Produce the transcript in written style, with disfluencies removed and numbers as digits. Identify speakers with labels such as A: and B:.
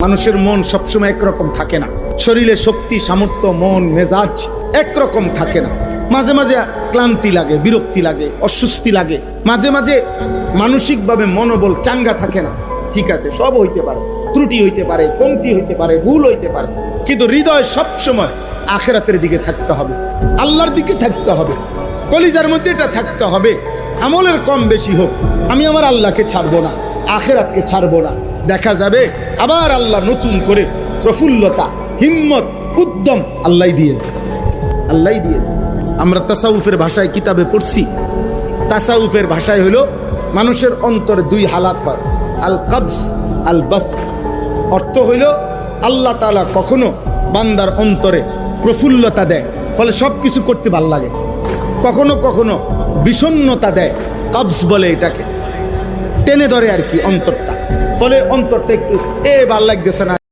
A: মানুষের মন সবসময় একরকম থাকে না, শরীরে শক্তি সামর্থ্য মন মেজাজ একরকম থাকে না। মাঝে মাঝে ক্লান্তি লাগে, বিরক্তি লাগে, অস্বস্তি লাগে, মাঝে মাঝে মানসিকভাবে মনোবল চাঙ্গা থাকে না। ঠিক আছে, সব হইতে পারে, ত্রুটি হইতে পারে, কমতি হইতে পারে, ভুল হইতে পারে, কিন্তু হৃদয় সবসময় আখিরাতের দিকে থাকতে হবে, আল্লাহর দিকে থাকতে হবে, কলিজার মধ্যে এটা থাকতে হবে। আমলের কম বেশি হোক, আমি আমার আল্লাহকে ছাড়বো না, আখিরাতকে ছাড়বো না। দেখা যাবে আবার আল্লাহ নতুন করে প্রফুল্লতা, হিম্মত, উদ্যম আল্লাহ দিয়ে দিয়ে। আমরা তাসাউফের ভাষায় কিতাবে পড়ছি, তাসাউফের ভাষায় হলো মানুষের অন্তরে দুই হালাত হয়, আল কবজ আল বাস। অর্থ হইল আল্লাহ তাআলা কখনো বান্দার অন্তরে প্রফুল্লতা দেয়, ফলে সব কিছু করতে ভাল লাগে, কখনো কখনো বিষণ্ণতা দেয়, কবজ বলে এটাকে, টেনে ধরে আর কি অন্তরটা, ফলে অন্তরটা একটু ভাল লাগতেছে না।